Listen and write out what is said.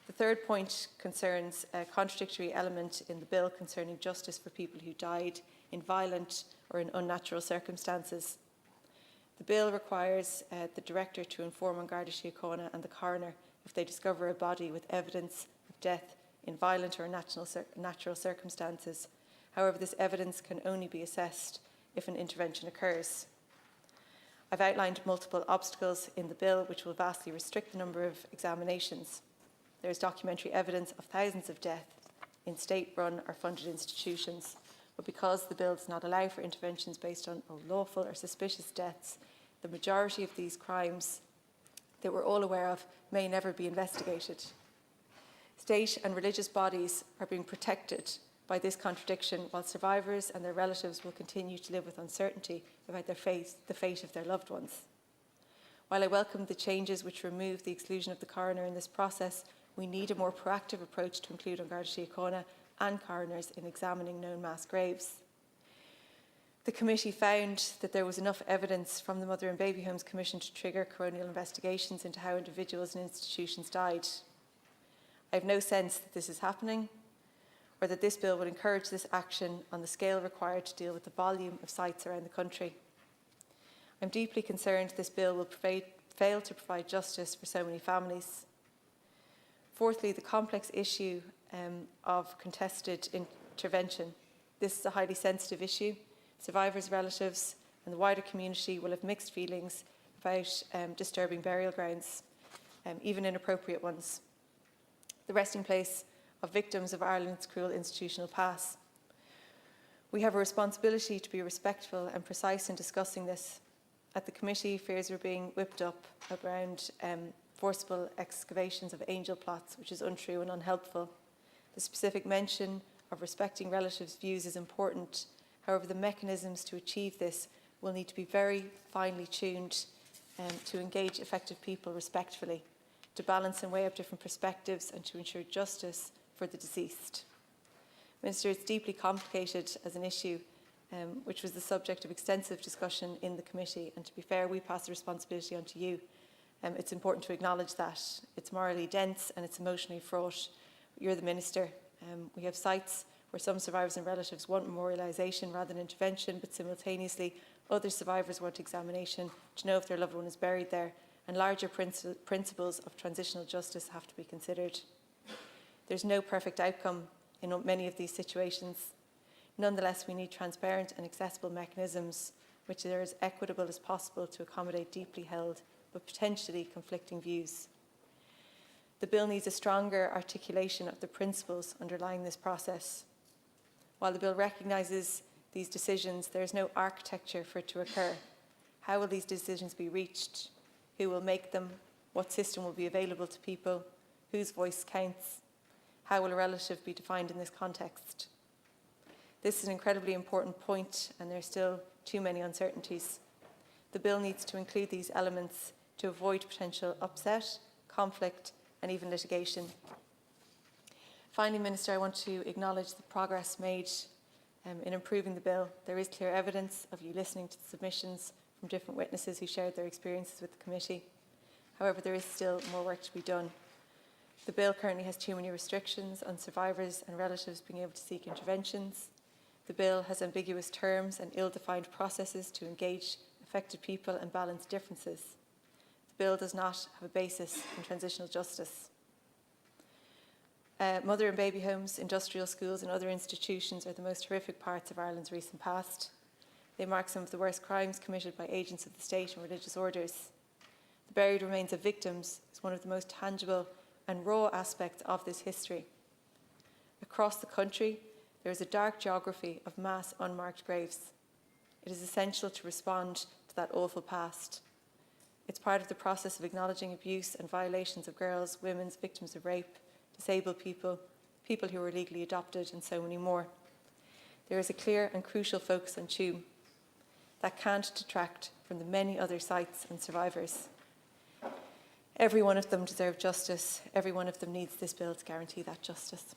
The third point concerns a contradictory element in the bill concerning justice for people who died in violent or in unnatural circumstances. The bill requires the Director to inform An Garda Síochána and the coroner if they discover a body with evidence of death in violent or natural circumstances. However, this evidence can only be assessed if an intervention occurs. I've outlined multiple obstacles in the bill which will vastly restrict the number of examinations. There is documentary evidence of thousands of deaths in state-run or funded institutions, but because the bill does not allow for interventions based on unlawful or suspicious deaths, the majority of these crimes that we're all aware of may never be investigated. State and religious bodies are being protected by this contradiction, while survivors and their relatives will continue to live with uncertainty about the fate of their loved ones. While I welcome the changes which remove the exclusion of the coroner in this process, we need a more proactive approach to include An Garda Síochána and coroners in examining known mass graves. The committee found that there was enough evidence from the Mother and Baby Homes Commission to trigger coronial investigations into how individuals and institutions died. I have no sense that this is happening, or that this bill would encourage this action on the scale required to deal with the volume of sites around the country. I'm deeply concerned this bill will fail to provide justice for so many families. Fourthly, the complex issue of contested intervention. This is a highly sensitive issue. Survivors, relatives and the wider community will have mixed feelings about disturbing burial grounds, even inappropriate ones. The resting place of victims of Ireland's cruel institutional past. We have a responsibility to be respectful and precise in discussing this. At the committee, fears were being whipped up around forcible excavations of angel plots, which is untrue and unhelpful. The specific mention of respecting relatives' views is important. However, the mechanisms to achieve this will need to be very finely tuned to engage affected people respectfully, to balance and weigh up different perspectives and to ensure justice for the deceased. Minister, it's deeply complicated as an issue, which was the subject of extensive discussion in the committee, and to be fair, we pass the responsibility on to you. It's important to acknowledge that. It's morally dense and it's emotionally fraught. You're the Minister. We have sites where some survivors and relatives want memorialisation rather than intervention, but simultaneously other survivors want examination to know if their loved one is buried there, and larger principles of transitional justice have to be considered. There's no perfect outcome in many of these situations. Nonetheless, we need transparent and accessible mechanisms which are as equitable as possible to accommodate deeply held but potentially conflicting views. The bill needs a stronger articulation of the principles underlying this process. While the bill recognises these decisions, there is no architecture for it to occur. How will these decisions be reached? Who will make them? What system will be available to people? Whose voice counts? How will a relative be defined in this context? This is an incredibly important point, and there are still too many uncertainties. The bill needs to include these elements to avoid potential upset, conflict, and even litigation. Finally, Minister, I want to acknowledge the progress made in improving the bill. There is clear evidence of you listening to the submissions from different witnesses who shared their experiences with the committee. However, there is still more work to be done. The bill currently has too many restrictions on survivors and relatives being able to seek interventions. The bill has ambiguous terms and ill-defined processes to engage affected people and balance differences. The bill does not have a basis in transitional justice. Mother and baby homes, industrial schools and other institutions are the most horrific parts of Ireland's recent past. They mark some of the worst crimes committed by agents of the state and religious orders. The buried remains of victims is one of the most tangible and raw aspects of this history. Across the country, there is a dark geography of mass unmarked graves. It is essential to respond to that awful past. It's part of the process of acknowledging abuse and violations of girls, women, victims of rape, disabled people, people who were legally adopted, and so many more. There is a clear and crucial focus on Tuam that can't detract from the many other sites and survivors. Every one of them deserves justice. Every one of them needs this bill to guarantee that justice.